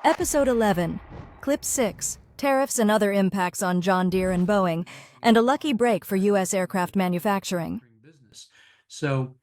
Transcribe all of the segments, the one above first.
Episode 11, Clip 6, Tariffs and Other Impacts on John Deere and Boeing, and a lucky break for U.S. aircraft manufacturing. Business. So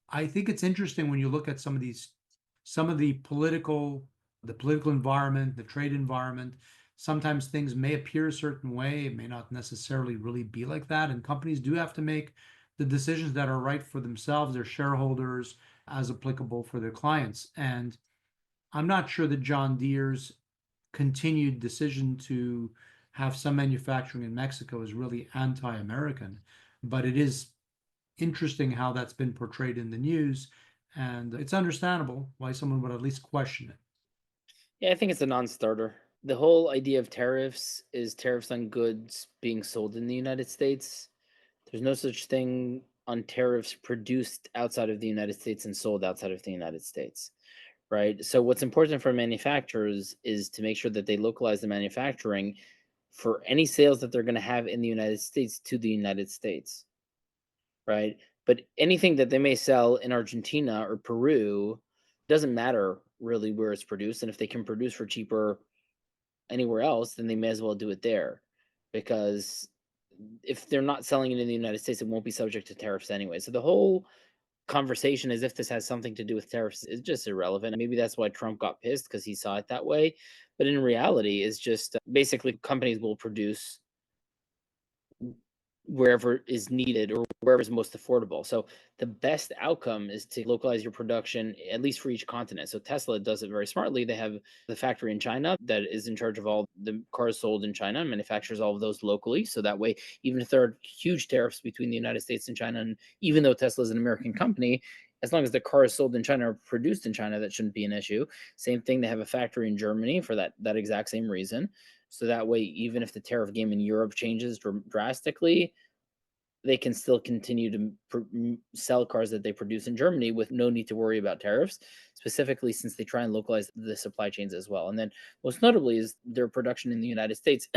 I think it's interesting when you look at some of the political environment, the trade environment. Sometimes things may appear a certain way. It may not necessarily really be like that. And companies do have to make the decisions that are right for themselves, their shareholders, as applicable for their clients. And I'm not sure that John Deere's continued decision to have some manufacturing in Mexico is really anti-American, but it is interesting how that's been portrayed in the news, and it's understandable why someone would at least question it. Yeah, I think it's a non-starter. The whole idea of tariffs is tariffs on goods being sold in the United States. There's no such thing on tariffs produced outside of the United States and sold outside of the United States, right? So what's important for manufacturers is to make sure that they localize the manufacturing for any sales that they're going to have in the United States to the United States, right? But anything that they may sell in Argentina or Peru doesn't matter really where it's produced. And if they can produce for cheaper anywhere else, then they may as well do it there, because if they're not selling it in the United States, it won't be subject to tariffs anyway. So the whole conversation as if this has something to do with tariffs is just irrelevant. Maybe that's why Trump got pissed, because he saw it that way. But in reality, it's just basically companies will produce wherever is needed or wherever is most affordable. So the best outcome is to localize your production, at least for each continent. So Tesla does it very smartly. They have the factory in China that is in charge of all the cars sold in China and manufactures all of those locally. So that way, even if there are huge tariffs between the United States and China, and even though Tesla is an American company, as long as the cars sold in China are produced in China, that shouldn't be an issue. Same thing, they have a factory in Germany for that exact same reason. So that way, even if the tariff game in Europe changes drastically, they can still continue to sell cars that they produce in Germany with no need to worry about tariffs, specifically since they try and localize the supply chains as well. And then most notably is their production in the United States.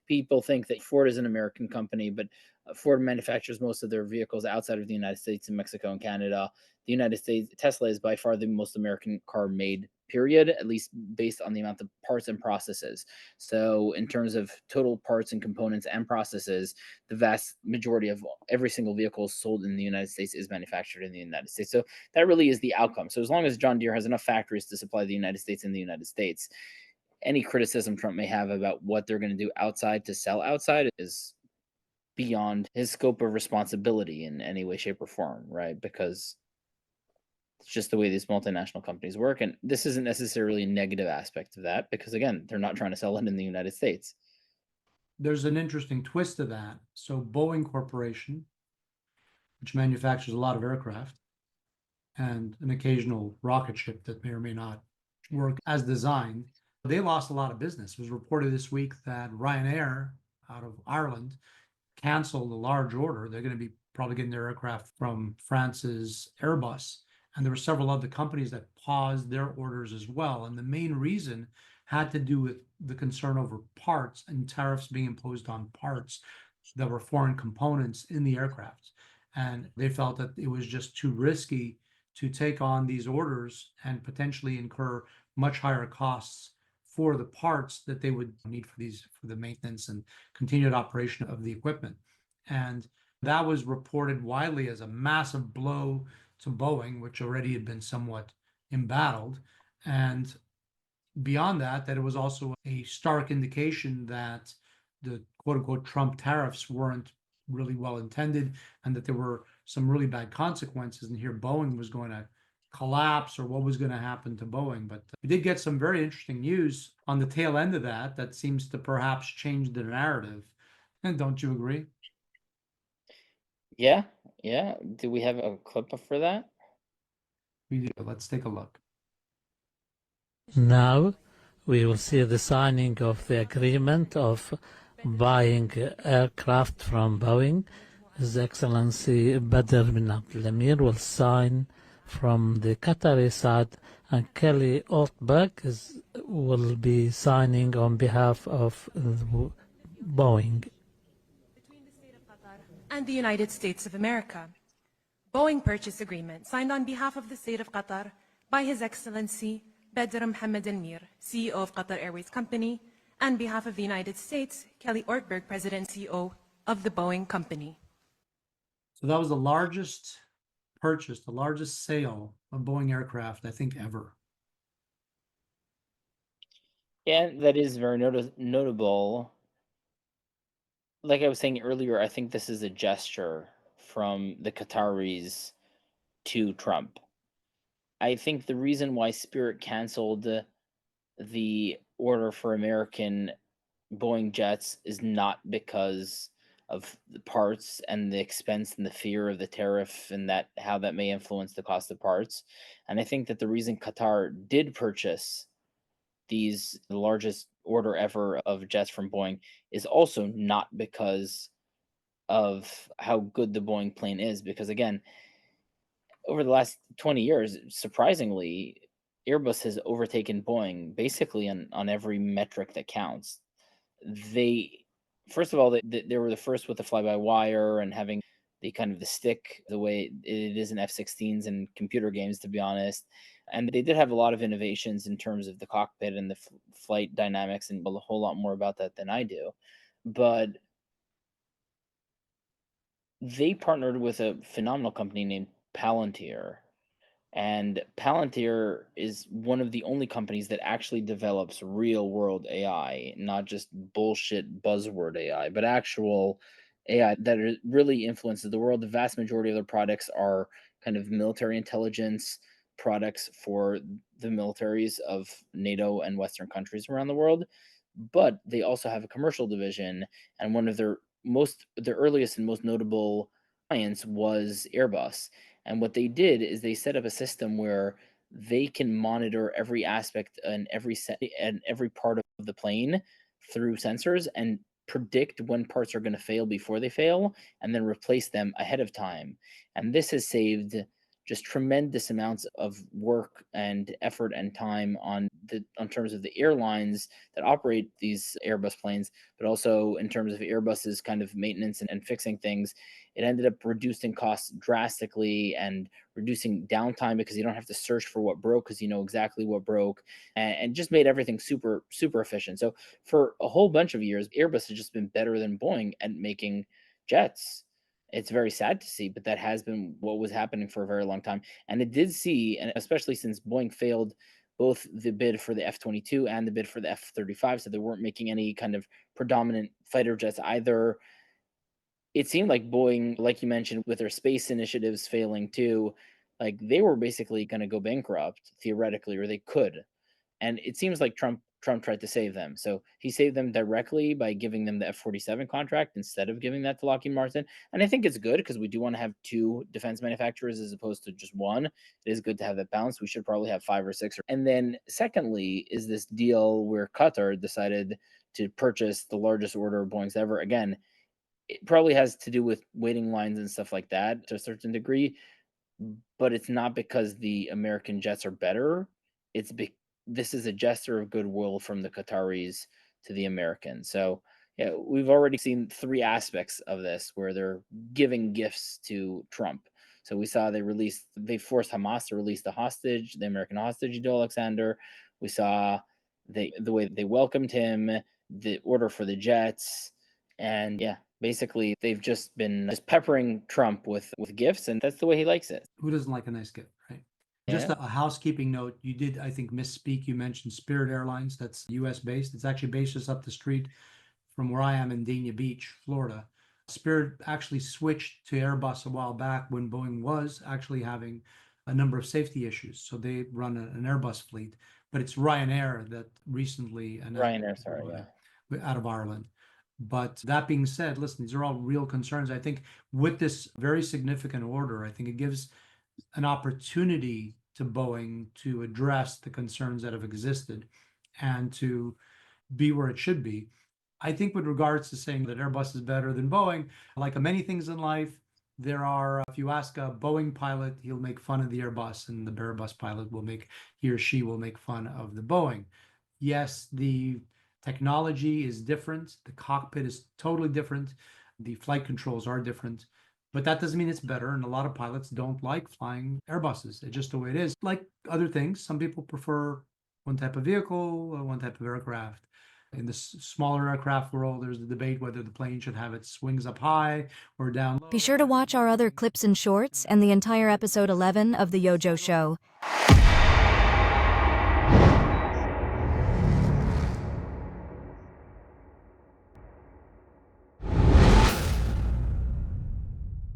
People think that Ford is an American company, but Ford manufactures most of their vehicles outside of the United States in Mexico and Canada. The United States, Tesla is by far the most American car made, period, at least based on the amount of parts and processes. So in terms of total parts and components and processes, the vast majority of every single vehicle sold in the United States is manufactured in the United States. So that really is the outcome. So as long as John Deere has enough factories to supply the United States in the United States, any criticism Trump may have about what they're going to do outside to sell outside is beyond his scope of responsibility in any way, shape, or form, right? Because it's just the way these multinational companies work. And this isn't necessarily a negative aspect of that, because again, they're not trying to sell it in the United States. There's an interesting twist to that. So Boeing Corporation, which manufactures a lot of aircraft and an occasional rocket ship that may or may not work as designed, they lost a lot of business. It was reported this week that Ryanair out of Ireland canceled a large order. They're going to be probably getting their aircraft from France's Airbus. And there were several other companies that paused their orders as well. And the main reason had to do with the concern over parts and tariffs being imposed on parts that were foreign components in the aircraft. And they felt that it was just too risky to take on these orders and potentially incur much higher costs for the parts that they would need for the maintenance and continued operation of the equipment. And that was reported widely as a massive blow to Boeing, which already had been somewhat embattled. And beyond that, that it was also a stark indication that the quote unquote Trump tariffs weren't really well intended and that there were some really bad consequences. And here Boeing was going to collapse or what was going to happen to Boeing. But we did get some very interesting news on the tail end of that seems to perhaps change the narrative. And don't you agree? Yeah. Do we have a clip for that? We do. Let's take a look. Now we will see the signing of the agreement of buying aircraft from Boeing. His Excellency Badr bin Abdul Amir will sign from the Qatari side, and Kelly Altberg will be signing on behalf of Boeing. Between the State of Qatar and the United States of America. Boeing purchase agreement signed on behalf of the State of Qatar by His Excellency Bedr Mohammed Al-Mir, CEO of Qatar Airways Company, and on behalf of the United States, Kelly Ortberg, President and CEO of the Boeing Company. So that was the largest purchase, the largest sale of Boeing aircraft, I think, ever. Yeah, that is very notable. Like I was saying earlier, I think this is a gesture from the Qataris to Trump. I think the reason why Spirit canceled the order for American Boeing jets is not because of the parts and the expense and the fear of the tariff and that how that may influence the cost of parts. And I think that the reason Qatar did purchase the largest order ever of jets from Boeing is also not because of how good the Boeing plane is, because again, over the last 20 years, surprisingly, Airbus has overtaken Boeing basically on every metric that counts. They, first of all, they were the first with the fly-by-wire and having the kind of the stick the way it is in F-16s and computer games, to be honest. And they did have a lot of innovations in terms of the cockpit and the flight dynamics, and a whole lot more about that than I do. But they partnered with a phenomenal company named Palantir. And Palantir is one of the only companies that actually develops real world AI, not just bullshit buzzword AI, but actual AI that really influences the world. The vast majority of their products are kind of military intelligence products for the militaries of NATO and Western countries around the world. But they also have a commercial division, and one of their earliest and most notable clients was Airbus. And what they did is they set up a system where they can monitor every aspect and every part of the plane through sensors and predict when parts are going to fail before they fail and then replace them ahead of time. And this has saved just tremendous amounts of work and effort and time on terms of the airlines that operate these Airbus planes, but also in terms of Airbus's kind of maintenance and fixing things. It ended up reducing costs drastically and reducing downtime because you don't have to search for what broke because you know exactly what broke, and just made everything super, super efficient. So for a whole bunch of years, Airbus has just been better than Boeing at making jets. It's very sad to see, but that has been what was happening for a very long time. And it did see, and especially since Boeing failed both the bid for the F-22 and the bid for the F-35, so they weren't making any kind of predominant fighter jets either. It seemed like Boeing, like you mentioned, with their space initiatives failing too, like they were basically going to go bankrupt theoretically, or they could. And it seems like Trump tried to save them. So he saved them directly by giving them the F-47 contract instead of giving that to Lockheed Martin. And I think it's good because we do want to have two defense manufacturers as opposed to just one. It is good to have that balance. We should probably have 5 or 6. And then secondly is this deal where Qatar decided to purchase the largest order of Boeing's ever. Again, it probably has to do with waiting lines and stuff like that to a certain degree, but it's not because the American jets are better. It's this is a gesture of goodwill from the Qataris to the Americans. So yeah, we've already seen 3 aspects of this where they're giving gifts to Trump. So we saw they forced Hamas to release the American hostage, Joe Alexander. We saw the way they welcomed him, the order for the jets, and yeah, basically they've just been peppering Trump with gifts, and that's the way he likes it. Who doesn't like a nice gift, right? Just Yeah. a housekeeping note, you did, I think, misspeak. You mentioned Spirit Airlines. That's US based. It's actually based just up the street from where I am in Dania Beach, Florida. Spirit actually switched to Airbus a while back when Boeing was actually having a number of safety issues. So they run an Airbus fleet, but it's Ryanair that recently Ryanair, sorry, yeah. out of Ireland. But that being said, listen, these are all real concerns. I think with this very significant order, I think it gives an opportunity to Boeing to address the concerns that have existed and to be where it should be. I think with regards to saying that Airbus is better than Boeing, like many things in life, if you ask a Boeing pilot, he'll make fun of the Airbus, and the Airbus pilot he or she will make fun of the Boeing. Yes, the technology is different. The cockpit is totally different. The flight controls are different. But that doesn't mean it's better. And a lot of pilots don't like flying Airbuses. It's just the way it is. Like other things, some people prefer one type of vehicle, one type of aircraft. In the smaller aircraft world, there's the debate whether the plane should have its wings up high or down low. Be sure to watch our other clips and shorts and the entire episode 11 of The YoJoe Show.